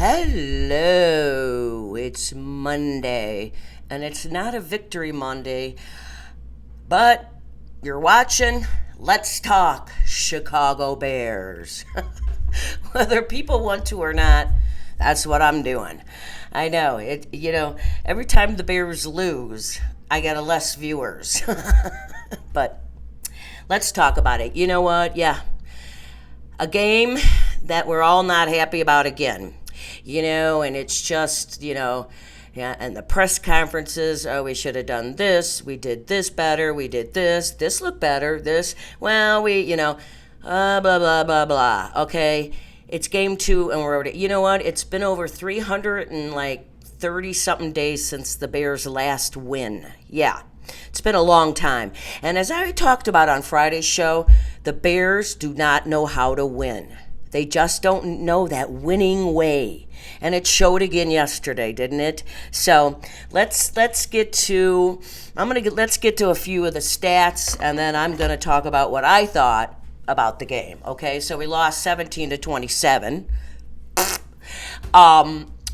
Hello, it's Monday, and it's not a victory Monday, but you're watching Let's Talk Chicago Bears. Whether people want to or not, that's what I'm doing. I know, every time the Bears lose, I get less viewers. But let's talk about it. You know what? Yeah, a game that we're all not happy about again. And it's just, yeah, and the press conferences, oh, we should have done this, we did this better, we did this looked better, blah, blah, blah, blah. Okay, it's game two, and we're already, you know what, it's been over 330 something days since the Bears' last win. Yeah. It's been a long time. And as I talked about on Friday's show, the Bears do not know how to win. They just don't know that winning way. And it showed again yesterday, didn't it? So let's get to a few of the stats, and then I'm gonna talk about what I thought about the game. Okay, so we lost 17-27.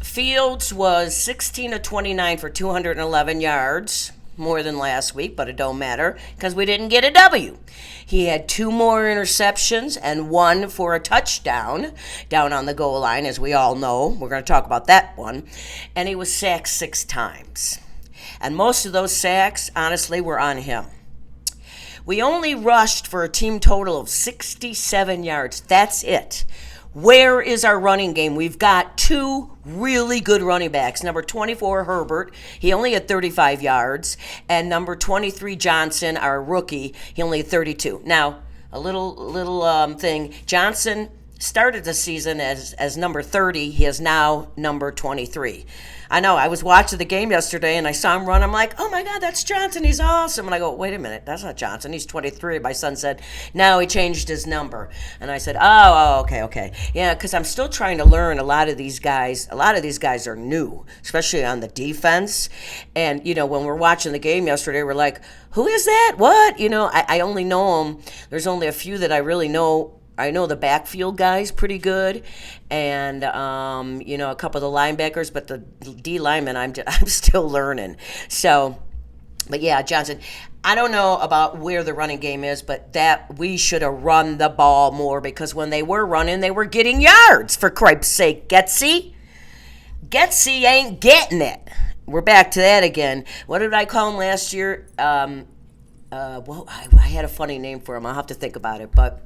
Fields was 16-29 for 211 yards. More than last week, but it don't matter because we didn't get a W. He had two more interceptions and one for a touchdown down on the goal line, as we all know. We're going to talk about that one. And he was sacked 6 times. And most of those sacks, honestly, were on him. We only rushed for a team total of 67 yards. That's it. Where is our running game? We've got two really good running backs. Number 24, Herbert, he only had 35 yards. And number 23, Johnson, our rookie, he only had 32. Now, a little thing. Johnson started the season as number 30. He is now number 23. I know, I was watching the game yesterday, and I saw him run. I'm like, oh, my God, that's Johnson. He's awesome. And I go, wait a minute, that's not Johnson. He's 23. My son said, no, he changed his number. And I said, oh, okay. Yeah, because I'm still trying to learn a lot of these guys. A lot of these guys are new, especially on the defense. And, when we're watching the game yesterday, we're like, who is that? What? I only know them. There's only a few that I really know. I know the backfield guys pretty good, and a couple of the linebackers, but the D linemen I'm still learning. So, but yeah, Johnson. I don't know about where the running game is, but that we should have run the ball more because when they were running, they were getting yards. For Christ's sake, Getsy ain't getting it. We're back to that again. What did I call him last year? I had a funny name for him. I'll have to think about it, but.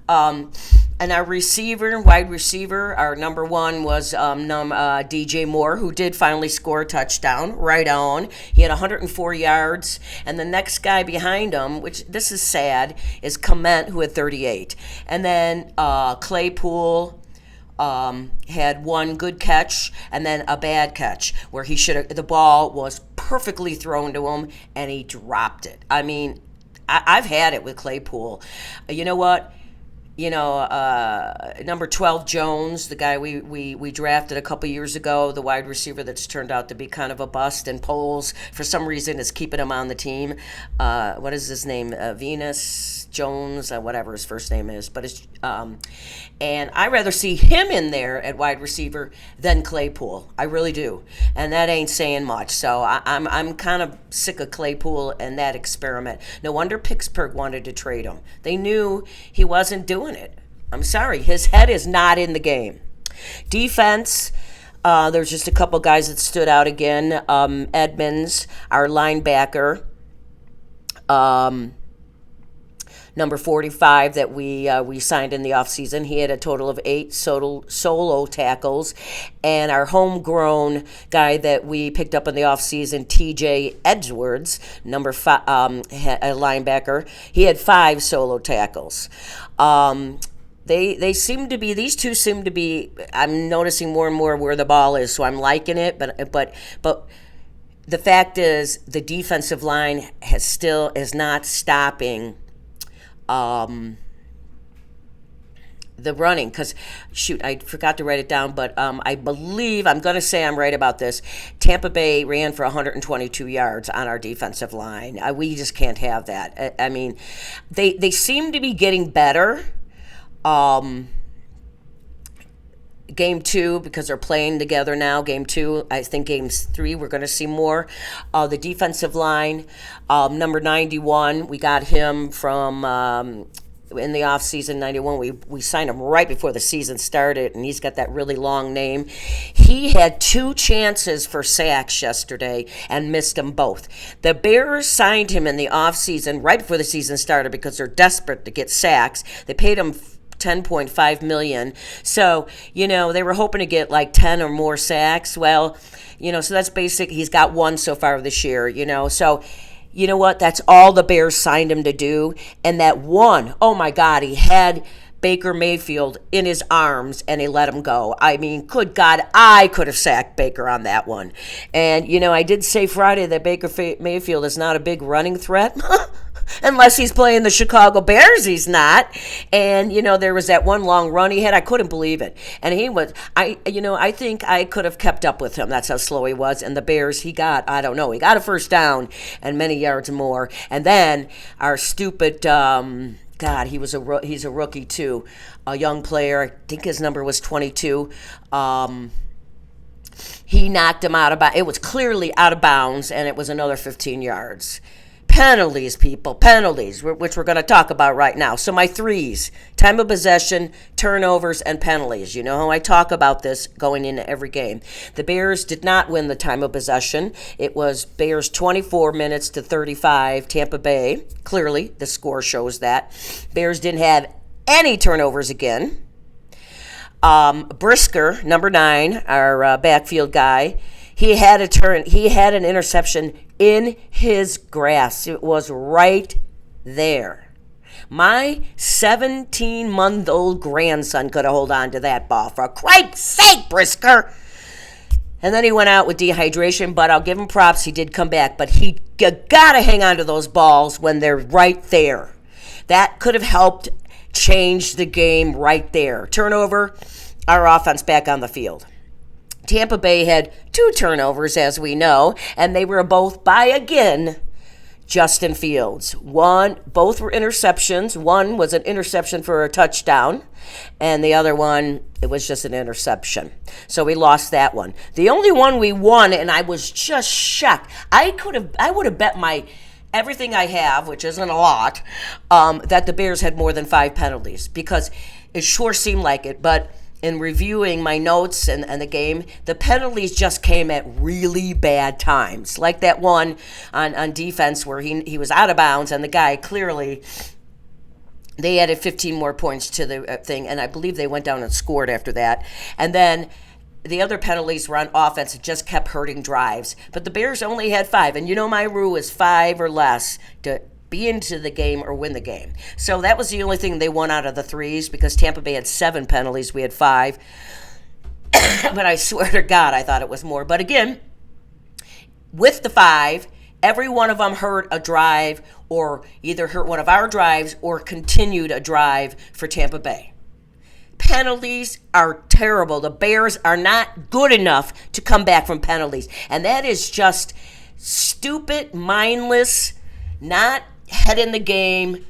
And our wide receiver, our number one was DJ Moore, who did finally score a touchdown. Right on. He had 104 yards. And the next guy behind him, which this is sad, is Clement, who had 38. And then Claypool had one good catch and then a bad catch where the ball was perfectly thrown to him and he dropped it. I mean, I've had it with Claypool. You know what? Number 12, Jones, the guy we drafted a couple years ago, the wide receiver that's turned out to be kind of a bust, and Poles, for some reason, is keeping him on the team. What is his name? Venus Jones, whatever his first name is. But it's and I'd rather see him in there at wide receiver than Claypool. I really do. And that ain't saying much. So I'm kind of sick of Claypool and that experiment. No wonder Pittsburgh wanted to trade him. They knew he wasn't doing it. I'm sorry. His head is not in the game. Defense, there's just a couple guys that stood out again. Edmonds, our linebacker. Number 45 that we signed in the offseason. He had a total of 8 solo tackles. And our homegrown guy that we picked up in the offseason, TJ Edwards, number 5, a linebacker, he had 5 solo tackles. These two seem to be, I'm noticing more and more where the ball is, so I'm liking it, but the fact is the defensive line is not stopping the running, because I forgot to write it down, but I believe, I'm going to say I'm right about this, Tampa Bay ran for 122 yards on our defensive line. We just can't have that. I mean, they seem to be getting better. game 2, because they're playing together now. Game 2, I think games 3, we're going to see more. The defensive line, number 91, we got him from in the offseason, 91. We signed him right before the season started, and he's got that really long name. He had 2 chances for sacks yesterday and missed them both. The Bears signed him in the offseason right before the season started because they're desperate to get sacks. They paid him $10.5 million. So, they were hoping to get like 10 or more sacks. Well, so that's basic. He's got 1 so far this year, So, you know what? That's all the Bears signed him to do. And that one, oh my God, he had Baker Mayfield in his arms and he let him go. I mean, good God, I could have sacked Baker on that one. And, I did say Friday that Baker Mayfield is not a big running threat. Unless he's playing the Chicago Bears, he's not. And, there was that one long run he had. I couldn't believe it. And he was, I think I could have kept up with him. That's how slow he was. And the Bears, he got a first down and many yards more. And then our stupid, God, he's a rookie too. A young player. I think his number was 22. He knocked him out of bounds. It was clearly out of bounds, and it was another 15 yards. Penalties, people, penalties, which we're going to talk about right now. So my 3s, time of possession, turnovers, and penalties. You know how I talk about this going into every game. The Bears did not win the time of possession. It was Bears 24 minutes to 35, Tampa Bay. Clearly, the score shows that. Bears didn't have any turnovers again. Brisker, number 9, our backfield guy, he had an interception in his grasp. It was right there. My 17-month-old grandson could have held on to that ball. For Christ's sake, Brisker! And then he went out with dehydration, but I'll give him props. He did come back. But you got to hang on to those balls when they're right there. That could have helped change the game right there. Turnover, our offense back on the field. Tampa Bay had 2 turnovers, as we know, and they were both by, again, Justin Fields. Both were interceptions. One was an interception for a touchdown, and the other one, it was just an interception. So we lost that one. The only one we won, and I was just shocked. I would have bet my everything I have, which isn't a lot, that the Bears had more than 5 penalties, because it sure seemed like it, but in reviewing my notes and the game, the penalties just came at really bad times. Like that one on defense where he was out of bounds, and the guy clearly, they added 15 more points to the thing, and I believe they went down and scored after that. And then the other penalties were on offense. It just kept hurting drives. But the Bears only had 5, and my rule is 5 or less to be into the game or win the game. So that was the only thing they won out of the 3s, because Tampa Bay had 7 penalties. We had 5. But I swear to God, I thought it was more. But again, with the 5, every one of them hurt a drive, or either hurt one of our drives or continued a drive for Tampa Bay. Penalties are terrible. The Bears are not good enough to come back from penalties. And that is just stupid, mindless, not head in the game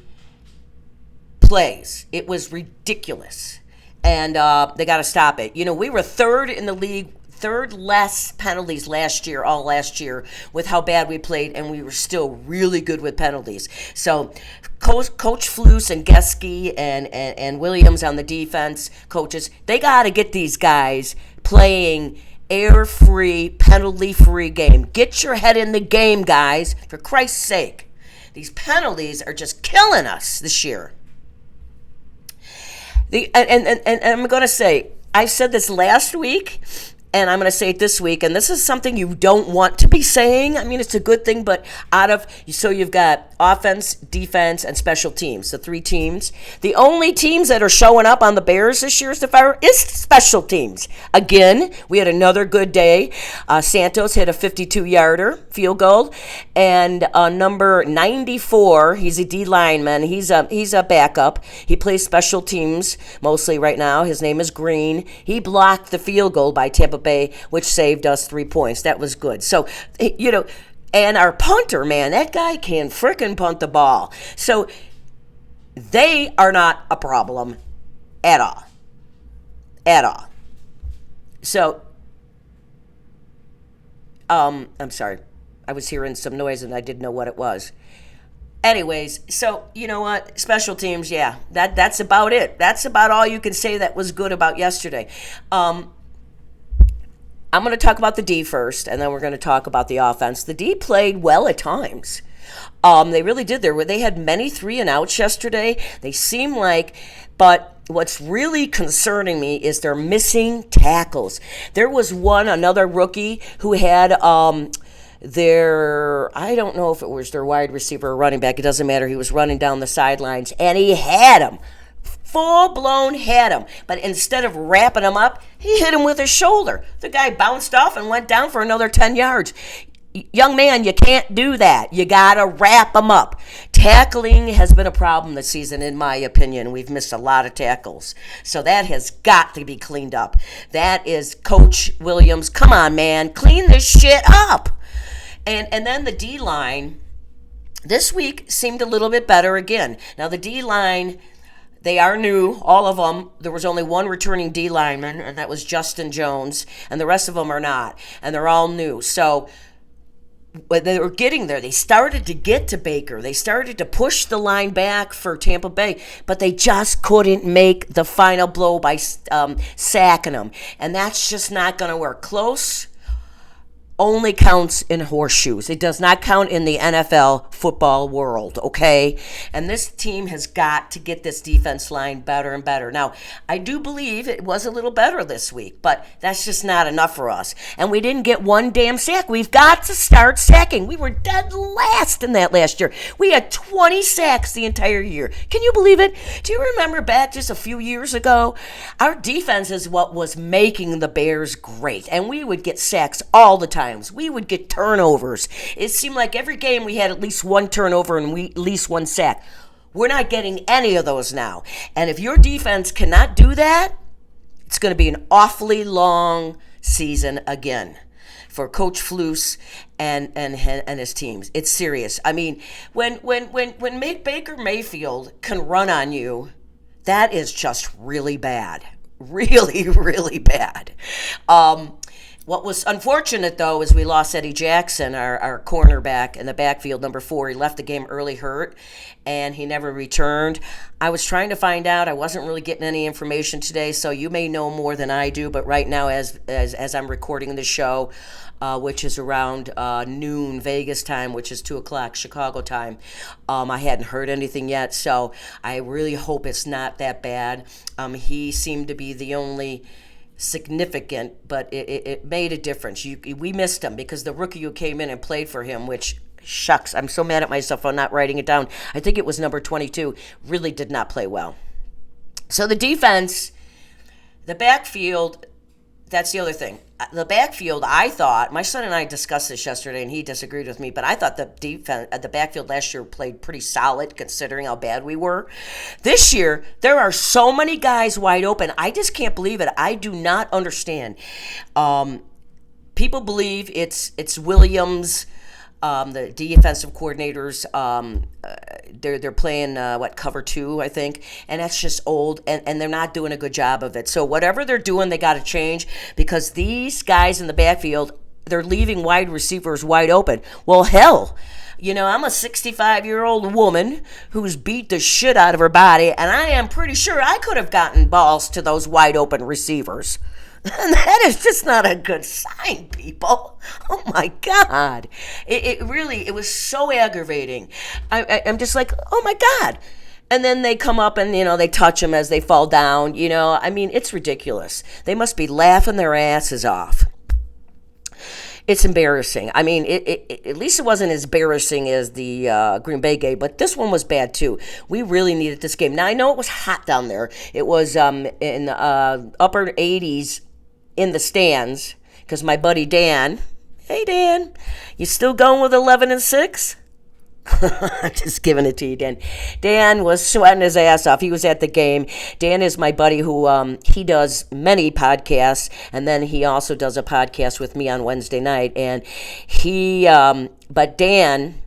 plays. It was ridiculous. And they got to stop it. We were 3rd in the league, 3rd less penalties all last year with how bad we played, and we were still really good with penalties. So Coach Flus and Geske and Williams on the defense, coaches, they got to get these guys playing error-free, penalty-free game. Get your head in the game, guys, for Christ's sake. These penalties are just killing us this year. And I'm going to say, I said this last week, and I'm going to say it this week, and this is something you don't want to be saying. I mean, it's a good thing, but so you've got offense, defense, and special teams, the 3 teams. The only teams that are showing up on the Bears this year is special teams. Again, we had another good day. Santos hit a 52-yarder field goal, and number 94, he's a D lineman. He's a backup. He plays special teams mostly right now. His name is Green. He blocked the field goal by Tampa Bay, which saved us 3 points. That was good. So, and our punter, man, that guy can frickin' punt the ball. So they are not a problem at all. At all. So, I'm sorry. I was hearing some noise and I didn't know what it was. Anyways, so you know what? Special teams, yeah, that's about it. That's about all you can say that was good about yesterday. I'm going to talk about the D first, and then we're going to talk about the offense. The D played well at times. They really did. They had many 3-and-outs yesterday. They seem like, but what's really concerning me is they're missing tackles. There was another rookie who had I don't know if it was their wide receiver or running back. It doesn't matter. He was running down the sidelines, and he had him. Full-blown had him. But instead of wrapping him up, he hit him with his shoulder. The guy bounced off and went down for another 10 yards. Young man, you can't do that. You got to wrap him up. Tackling has been a problem this season, in my opinion. We've missed a lot of tackles. So that has got to be cleaned up. That is Coach Williams. Come on, man. Clean this shit up. And then the D-line this week seemed a little bit better again. Now, the D-line, they are new, all of them. There was only one returning D lineman, and that was Justin Jones, and the rest of them are not, and they're all new. So when they were getting there, they started to get to Baker. They started to push the line back for Tampa Bay, but they just couldn't make the final blow by sacking them, and that's just not going to work. Close only counts in horseshoes. It does not count in the NFL football world, okay? And this team has got to get this defense line better and better. Now, I do believe it was a little better this week, but that's just not enough for us. And we didn't get one damn sack. We've got to start sacking. We were dead last in that last year. We had 20 sacks the entire year. Can you believe it? Do you remember back just a few years ago? Our defense is what was making the Bears great, and we would get sacks all the time. We would get turnovers. It seemed like every game we had at least one turnover and at least one sack. We're not getting any of those now. And if your defense cannot do that, it's going to be an awfully long season again for Coach Flus and his teams. It's serious. I mean, when Baker Mayfield can run on you, that is just really bad. Really, really bad. What was unfortunate, though, is we lost Eddie Jackson, our cornerback in the backfield, number 4. He left the game early hurt, and he never returned. I was trying to find out. I wasn't really getting any information today, so you may know more than I do. But right now, as I'm recording the show, which is around noon Vegas time, which is 2 o'clock Chicago time, I hadn't heard anything yet, so I really hope it's not that bad. He seemed to be the only significant, but it made a difference. We missed him because the rookie who came in and played for him, which, shucks, I'm so mad at myself for not writing it down. I think it was number 22, really did not play well. So the defense, the backfield, that's the other thing. The backfield, I thought, my son and I discussed this yesterday, and he disagreed with me, but I thought the backfield last year played pretty solid considering how bad we were. This year, there are so many guys wide open. I just can't believe it. I do not understand. People believe it's Williams, the defensive coordinators. They're playing cover 2, I think, and that's just old, and they're not doing a good job of it. So whatever they're doing, they got to change, because these guys in the backfield, they're leaving wide receivers wide open. Well, hell, I'm a 65-year-old woman who's beat the shit out of her body, and I am pretty sure I could have gotten balls to those wide open receivers. And that is just not a good sign, people. Oh, my God. It was so aggravating. I'm just like, oh, my God. And then they come up and, they touch them as they fall down. I mean, it's ridiculous. They must be laughing their asses off. It's embarrassing. I mean, at least it wasn't as embarrassing as the Green Bay game, but this one was bad, too. We really needed this game. Now, I know it was hot down there. It was in the upper 80s in the stands, because my buddy Dan, hey, Dan, you still going with 11-6? Just giving it to you, Dan. Dan was sweating his ass off. He was at the game. Dan is my buddy who he does many podcasts, and then he also does a podcast with me on Wednesday night. And but Dan,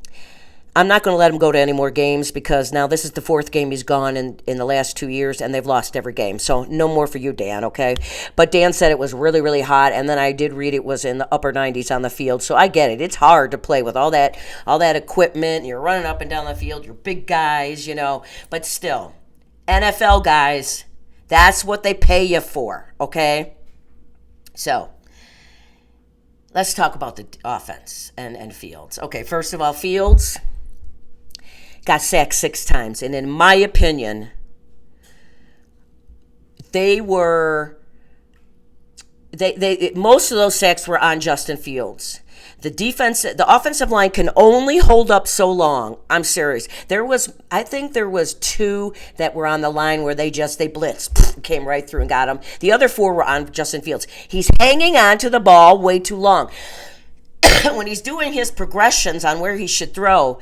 I'm not going to let him go to any more games because now this is the fourth game he's gone in the last 2 years, and they've lost every game. So no more for you, Dan, okay? But Dan said it was really, really hot, and then I did read it was in the upper 90s on the field. So I get it. It's hard to play with all that equipment. You're running up and down the field. You're big guys, But still, NFL guys, that's what they pay you for, okay? So let's talk about the offense and Fields. Okay, first of all, Fields got sacked 6 times. And in my opinion, most of those sacks were on Justin Fields. The offensive line can only hold up so long. I'm serious. I think there was 2 that were on the line where they blitzed, came right through and got him. The other 4 were on Justin Fields. He's hanging on to the ball way too long. When he's doing his progressions on where he should throw,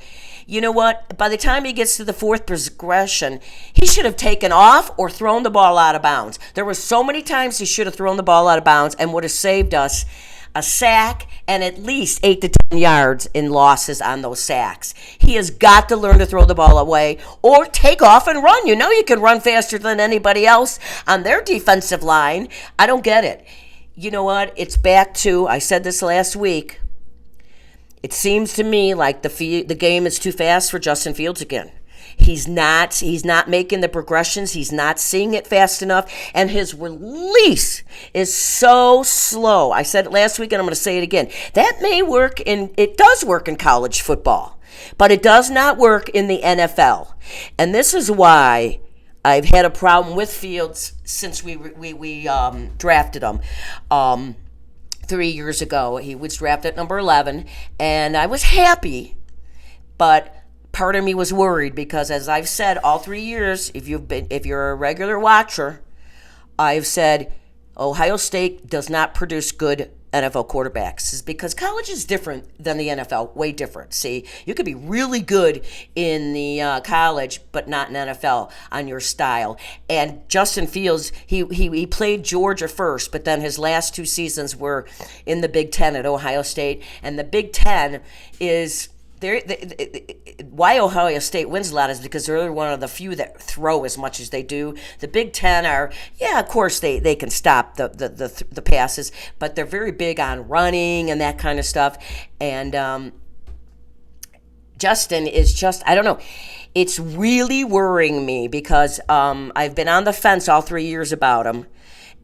you know what? By the time he gets to the 4th progression, he should have taken off or thrown the ball out of bounds. There were so many times he should have thrown the ball out of bounds and would have saved us a sack and at least 8 to 10 yards in losses on those sacks. He has got to learn to throw the ball away or take off and run. You can run faster than anybody else on their defensive line. I don't get it. You know what? It's back to, I said this last week, it seems to me like the game is too fast for Justin Fields again. He's not making the progressions. He's not seeing it fast enough. And his release is so slow. I said it last week and I'm going to say it again. It does work in college football, but it does not work in the NFL. And this is why I've had a problem with Fields since we drafted him. 3 years ago. He was drafted at number 11, and I was happy, but part of me was worried because, as I've said all 3 years, if you're a regular watcher, I've said Ohio State does not produce good NFL quarterbacks. Is because college is different than the NFL, way different. See, you could be really good in the college, but not in NFL on your style. And Justin Fields, he played Georgia first, but then his last 2 seasons were in the Big Ten at Ohio State. And the Big Ten is why Ohio State wins a lot is because they're one of the few that throw as much as they do. The Big Ten are, of course they can stop the passes, but they're very big on running and that kind of stuff. And Justin is just, I don't know. It's really worrying me because I've been on the fence all 3 years about him,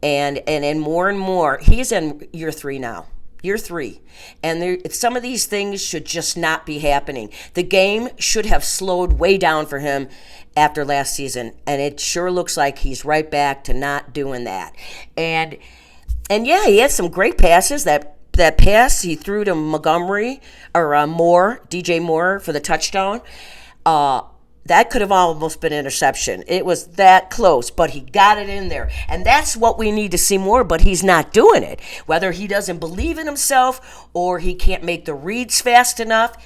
and more, he's in year 3 now. Year 3. And some of these things should just not be happening. The game should have slowed way down for him after last season. And it sure looks like he's right back to not doing that. And he had some great passes. That pass he threw to Montgomery or DJ Moore for the touchdown. That could have almost been an interception. It was that close, but he got it in there. And that's what we need to see more, but he's not doing it. Whether he doesn't believe in himself or he can't make the reads fast enough,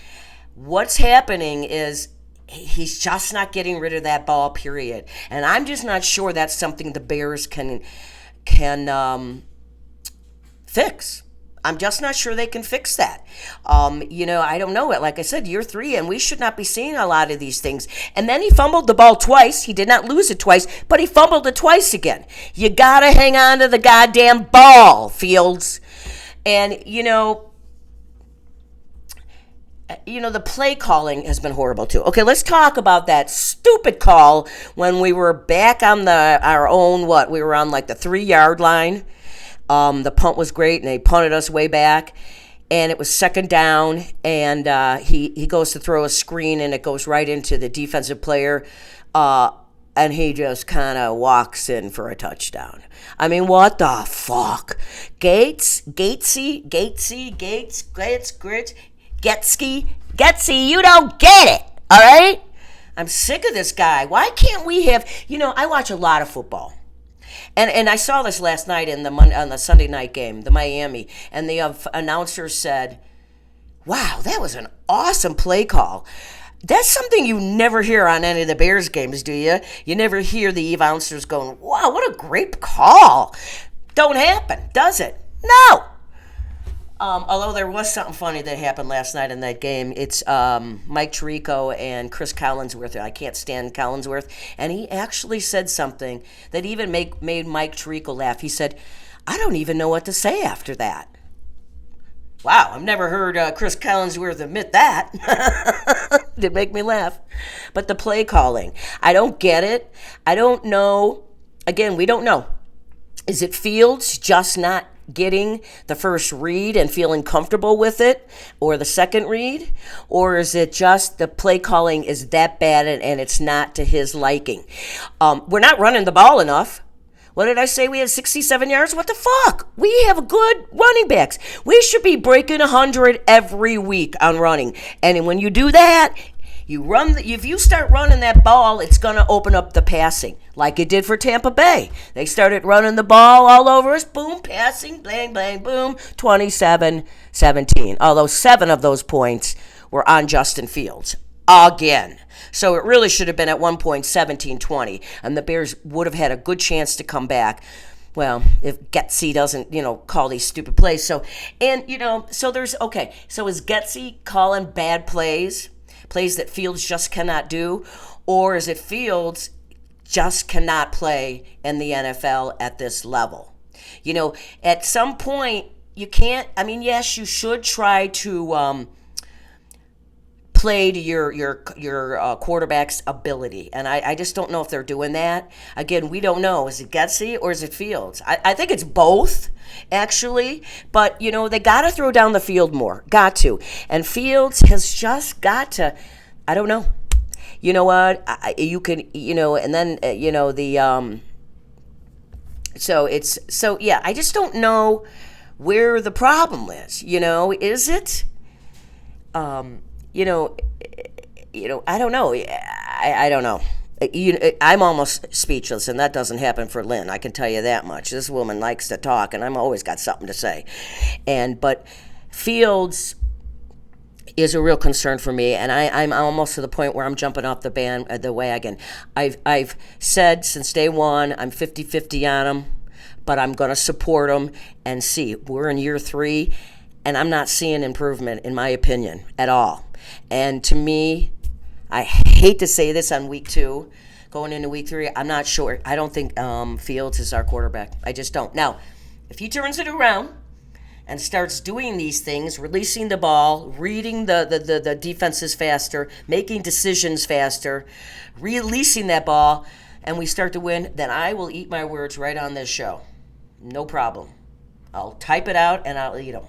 what's happening is he's just not getting rid of that ball, period. And I'm just not sure that's something the Bears can fix. I'm just not sure they can fix that. I don't know it. Like I said, year 3, and we should not be seeing a lot of these things. And then he fumbled the ball twice. He did not lose it twice, but he fumbled it twice again. You got to hang on to the goddamn ball, Fields. And, the play calling has been horrible too. Okay, let's talk about that stupid call when we were back on our own, we were on like the 3-yard line. The punt was great, and they punted us way back, and it was second down, and he goes to throw a screen, and it goes right into the defensive player, and he just kind of walks in for a touchdown. I mean, what the fuck? Getsy, you don't get it, all right? I'm sick of this guy. Why can't we have, I watch a lot of football. And I saw this last night on the Sunday night game, the Miami, and the announcer said, wow, that was an awesome play call. That's something you never hear on any of the Bears games, do you? You never hear the announcers going, wow, what a great call. Don't happen, does it? No. Although there was something funny that happened last night in that game. It's Mike Tirico and Chris Collinsworth. I can't stand Collinsworth. And he actually said something that even made Mike Tirico laugh. He said, I don't even know what to say after that. Wow, I've never heard Chris Collinsworth admit that. Did make me laugh. But the play calling, I don't get it. I don't know. Again, we don't know. Is it Fields just not getting the first read and feeling comfortable with it, or the second read? Or is it just the play calling is that bad and it's not to his liking? We're not running the ball enough. What did I say? We had 67 yards? What the fuck? We have good running backs. We should be breaking 100 every week on running. And when you do that, if you start running that ball, it's going to open up the passing, like it did for Tampa Bay. They started running the ball all over us. Boom, passing, bang, bang, boom, 27-17. Although 7 of those points were on Justin Fields. Again. So it really should have been at one point 17-20, and the Bears would have had a good chance to come back. Well, if Getsy doesn't, call these stupid plays. So there's, okay, so is Getsy calling bad plays that Fields just cannot do? Or is it Fields just cannot play in the NFL at this level? At some point, you can't, yes, you should try to play to your quarterback's ability. And I just don't know if they're doing that. Again, we don't know. Is it Getsy or is it Fields? I think it's both, actually. But, they got to throw down the field more. Got to. And Fields has just got to, I don't know. You know what? You can, and then, I just don't know where the problem is. Is it? I don't know. I don't know. I'm almost speechless, and that doesn't happen for Lynn. I can tell you that much. This woman likes to talk, and I'm always got something to say. But Fields is a real concern for me, and I'm almost to the point where I'm jumping off the wagon. I've said since day one I'm 50-50 on him, but I'm going to support him and see. We're in year 3, and I'm not seeing improvement, in my opinion, at all. And to me, I hate to say this on week 2, going into week 3, I'm not sure. I don't think Fields is our quarterback. I just don't. Now, if he turns it around and starts doing these things, releasing the ball, reading the defenses faster, making decisions faster, releasing that ball, and we start to win, then I will eat my words right on this show. No problem. I'll type it out and I'll eat them.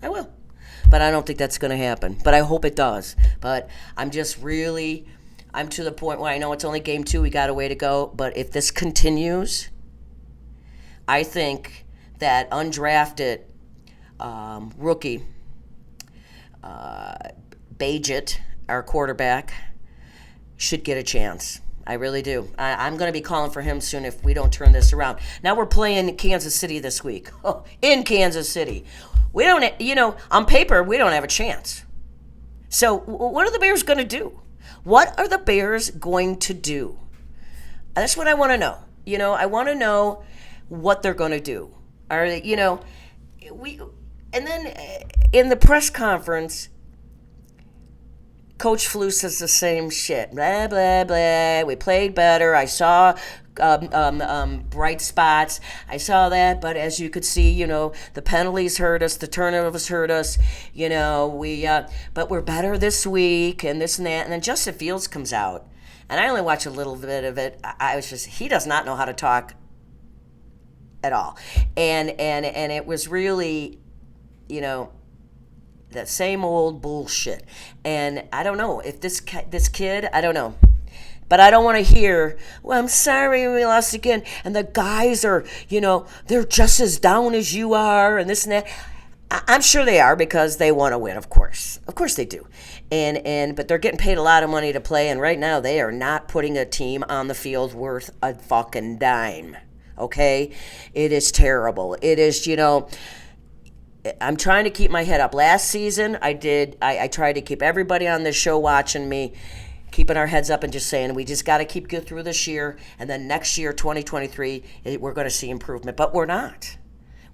I will. But I don't think that's going to happen. But I hope it does. But I'm to the point where I know it's only game 2. We got a way to go. But if this continues, I think that undrafted rookie, Bagent, our quarterback, should get a chance. I really do. I'm going to be calling for him soon if we don't turn this around. Now we're playing Kansas City this week. In Kansas City. We don't, on paper, we don't have a chance. So what are the Bears going to do? What are the Bears going to do? That's what I want to know. I want to know what they're going to do. Are they, and then in the press conference, Coach Flu says the same shit. Blah, blah, blah. We played better. I saw bright spots. I saw that, but as you could see, the penalties hurt us, the turnovers hurt us, but we're better this week and this and that. And then Justin Fields comes out, and I only watched a little bit of it. He does not know how to talk at all. And it was really, that same old bullshit. And I don't know if this kid, I don't know. But I don't want to hear, well, I'm sorry we lost again. And the guys are, they're just as down as you are and this and that. I'm sure they are because they want to win, of course. Of course they do. But they're getting paid a lot of money to play. And right now they are not putting a team on the field worth a fucking dime. Okay? It is terrible. It is, I'm trying to keep my head up. Last season I tried to keep everybody on this show watching me, keeping our heads up and just saying we just got to keep good through this year, and then next year, 2023, we're going to see improvement. But we're not.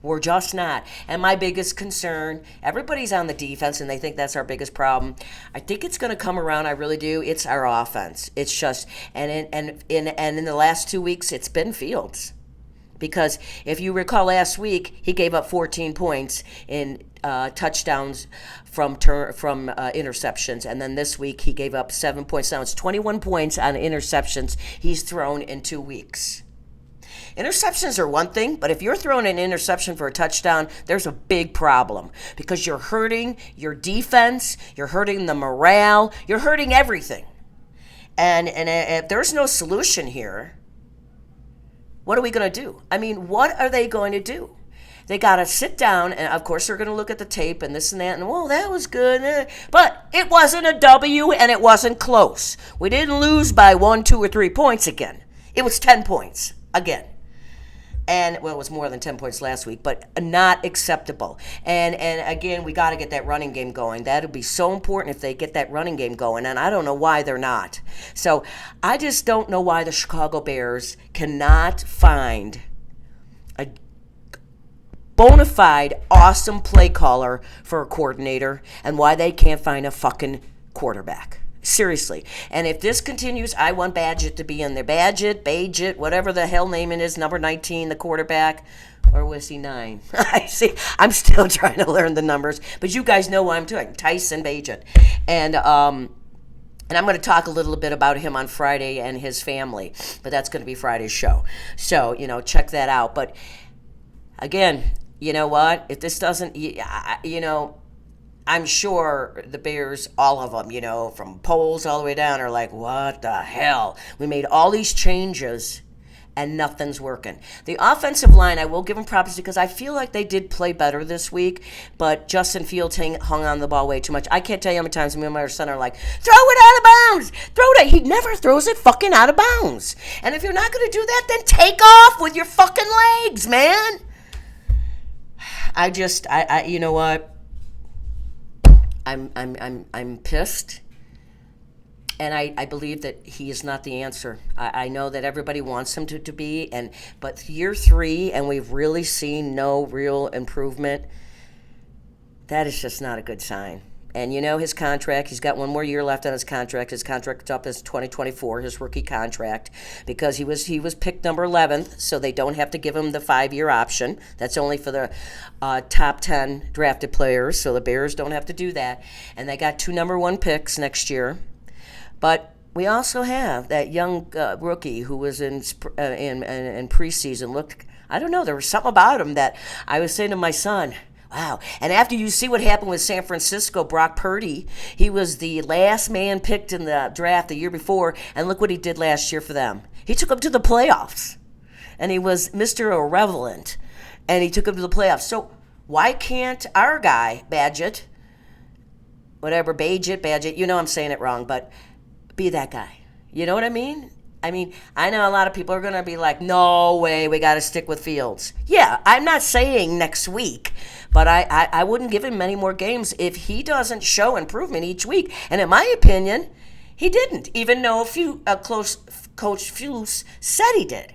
We're just not. And my biggest concern, everybody's on the defense and they think that's our biggest problem. I think it's going to come around. I really do. It's our offense. It's just, and in the last 2 weeks, it's been Fields. Because if you recall last week, he gave up 14 points in touchdowns from interceptions, and then this week he gave up 7 points. Now it's 21 points on interceptions he's thrown in 2 weeks. Interceptions are one thing, but if you're throwing an interception for a touchdown, there's a big problem because you're hurting your defense, you're hurting the morale, you're hurting everything. And if there's no solution here, what are we going to do? I mean, what are they going to do? They got to sit down, and of course they're going to look at the tape and this and that, and, well, that was good. But it wasn't a W, and it wasn't close. We didn't lose by 1, 2, or 3 points again. It was 10 points again. And, well, it was more than 10 points last week, but not acceptable. And again, we got to get that running game going. That would be so important if they get that running game going, and I don't know why they're not. So I just don't know why the Chicago Bears cannot find a bona fide, awesome play caller for a coordinator and why they can't find a fucking quarterback. Seriously. And if this continues, I want Badgett to be in there. Badgett, whatever the hell name it is, number 19, the quarterback. Or was he 9? I see. I'm still trying to learn the numbers. But you guys know what I'm doing. Tyson Badgett. And I'm going to talk a little bit about him on Friday and his family. But that's going to be Friday's show. So, check that out. But, again, you know what? If this doesn't, I'm sure the Bears, all of them, from polls all the way down, are like, what the hell? We made all these changes, and nothing's working. The offensive line, I will give them props because I feel like they did play better this week, but Justin Fields hung on the ball way too much. I can't tell you how many times me and my son are like, throw it out of bounds! Throw it! He never throws it fucking out of bounds. And if you're not going to do that, then take off with your fucking legs, man! You know what? I'm pissed, and I believe that he is not the answer. I know that everybody wants him to be, but year 3, and we've really seen no real improvement. That is just not a good sign. And his contract, he's got 1 more year left on his contract. His contract is up as 2024, his rookie contract, because he was picked number 11th, so they don't have to give him the 5-year option. That's only for the top 10 drafted players, so the Bears don't have to do that. And they got 2 number 1 picks next year. But we also have that young rookie who was in preseason. Looked, I don't know, there was something about him that I was saying to my son, wow. And after you see what happened with San Francisco, Brock Purdy, he was the last man picked in the draft the year before, and look what he did last year for them. He took them to the playoffs, and he was Mr. Irrelevant, and he took them to the playoffs. So why can't our guy, Badgett, I'm saying it wrong, but be that guy? You know what I mean? I know a lot of people are going to be like, no way, we got to stick with Fields. Yeah, I'm not saying next week, but I wouldn't give him many more games if he doesn't show improvement each week. And in my opinion, he didn't, even though Coach Fields said he did.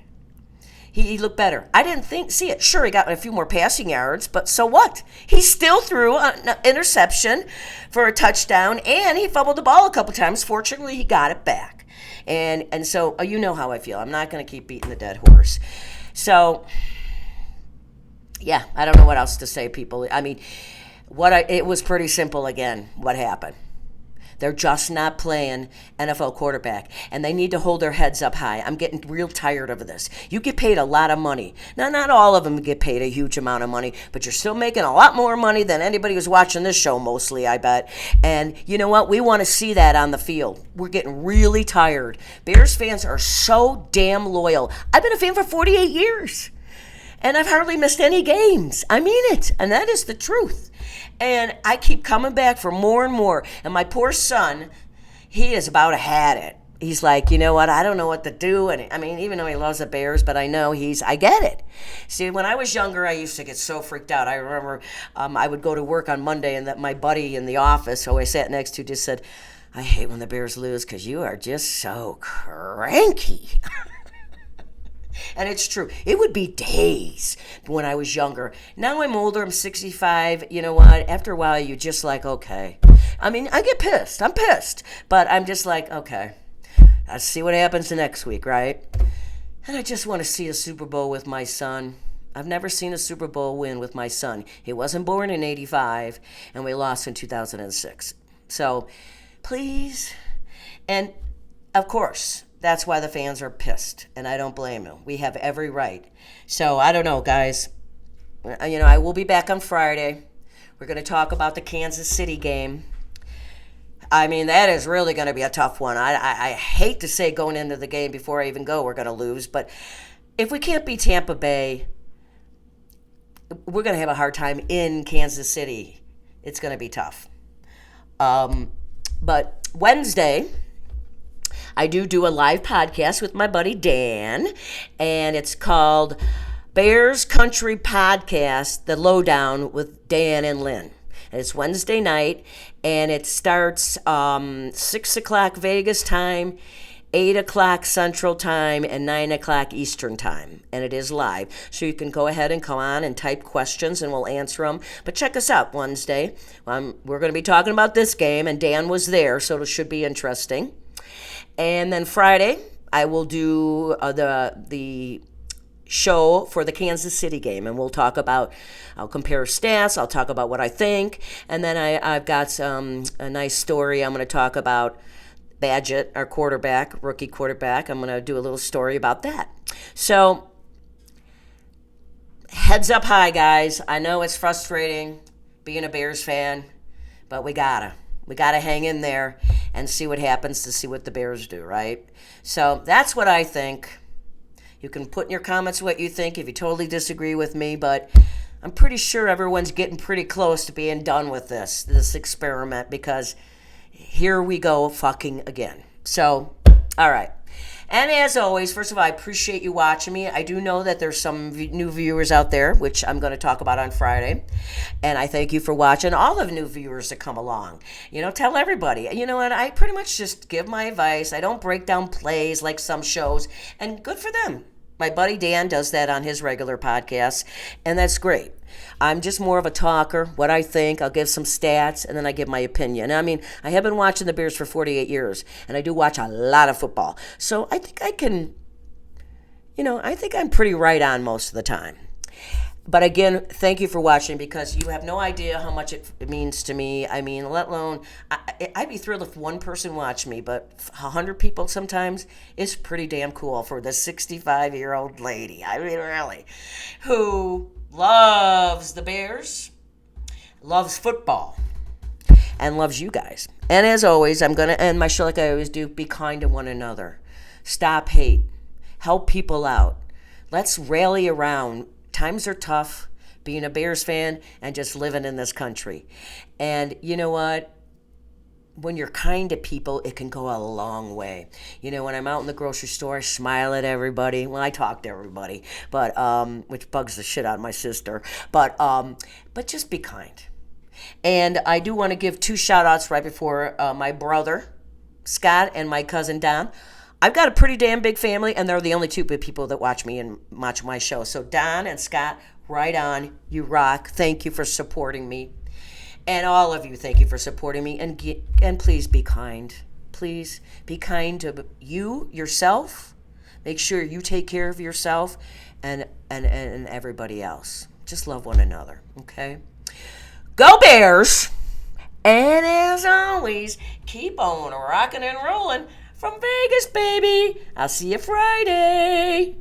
He looked better. I didn't see it. Sure, he got a few more passing yards, but so what? He still threw an interception for a touchdown, and he fumbled the ball a couple times. Fortunately, he got it back. And so you know how I feel. I'm not going to keep beating the dead horse. So, yeah, I don't know what else to say, people. It was pretty simple again, what happened. They're just not playing NFL quarterback, and they need to hold their heads up high. I'm getting real tired of this. You get paid a lot of money. Now, not all of them get paid a huge amount of money, but you're still making a lot more money than anybody who's watching this show, mostly, I bet. And you know what? We want to see that on the field. We're getting really tired. Bears fans are so damn loyal. I've been a fan for 48 years, and I've hardly missed any games. I mean it, and that is the truth. And I keep coming back for more and more. And my poor son, he is about to had it. He's like, you know what? I don't know what to do. And even though he loves the Bears, but I know I get it. See, when I was younger, I used to get so freaked out. I remember I would go to work on Monday, and that my buddy in the office, who I sat next to, just said, I hate when the Bears lose because you are just so cranky. And it's true. It would be days when I was younger. Now I'm older. I'm 65. You know what? After a while, you're just like, okay. I mean, I get pissed. I'm pissed. But I'm just like, okay. Let's see what happens the next week, right? And I just want to see a Super Bowl with my son. I've never seen a Super Bowl win with my son. He wasn't born in 85, and we lost in 2006. So, please. And, of course, that's why the fans are pissed, and I don't blame them. We have every right. So, I don't know, guys. You know, I will be back on Friday. We're going to talk about the Kansas City game. I mean, that is really going to be a tough one. I hate to say going into the game before I even go we're going to lose, but if we can't beat Tampa Bay, we're going to have a hard time in Kansas City. It's going to be tough. But Wednesday, I do a live podcast with my buddy Dan, and it's called Bears Country Podcast, The Lowdown with Dan and Lynn. And it's Wednesday night, and it starts 6 o'clock Vegas time, 8 o'clock Central Time, and 9 o'clock Eastern Time. And it is live. So you can go ahead and come on and type questions, and we'll answer them. But check us out Wednesday. We're going to be talking about this game, and Dan was there, so it should be interesting. And then Friday, I will do the show for the Kansas City game, and we'll talk about, I'll compare stats, I'll talk about what I think, and then I've got a nice story. I'm going to talk about Badgett, our rookie quarterback. I'm going to do a little story about that. So, heads up high, guys. I know it's frustrating being a Bears fan, but we gotta hang in there and see what happens to see what the Bears do, right? So, that's what I think. You can put in your comments what you think if you totally disagree with me, but I'm pretty sure everyone's getting pretty close to being done with this experiment, because here we go fucking again. So, all right. And as always, first of all, I appreciate you watching me. I do know that there's some new viewers out there, which I'm going to talk about on Friday. And I thank you for watching. All the new viewers that come along. You know, tell everybody. You know what? I pretty much just give my advice. I don't break down plays like some shows. And good for them. My buddy Dan does that on his regular podcast, and that's great. I'm just more of a talker, what I think. I'll give some stats, and then I give my opinion. I mean, I have been watching the Bears for 48 years, and I do watch a lot of football. So I think I can, I think I'm pretty right on most of the time. But again, thank you for watching, because you have no idea how much it means to me. I mean, let alone, I'd be thrilled if one person watched me, but 100 people sometimes is pretty damn cool for the 65-year-old lady. I mean, really, who loves the Bears, loves football, and loves you guys. And as always, I'm going to end my show like I always do. Be kind to one another. Stop hate. Help people out. Let's rally around. Times are tough being a Bears fan and just living in this country. And you know what? When you're kind to people, it can go a long way. You know, when I'm out in the grocery store, I smile at everybody. Well, I talk to everybody, but which bugs the shit out of my sister. But just be kind. And I do want to give 2 shout-outs right before my brother, Scott, and my cousin, Don. I've got a pretty damn big family, and they're the only 2 people that watch me and watch my show. So Don and Scott, right on. You rock. Thank you for supporting me. And all of you, thank you for supporting me. And please be kind. Please be kind to yourself. Make sure you take care of yourself and everybody else. Just love one another, okay? Go Bears! And as always, keep on rocking and rolling from Vegas, baby. I'll see you Friday.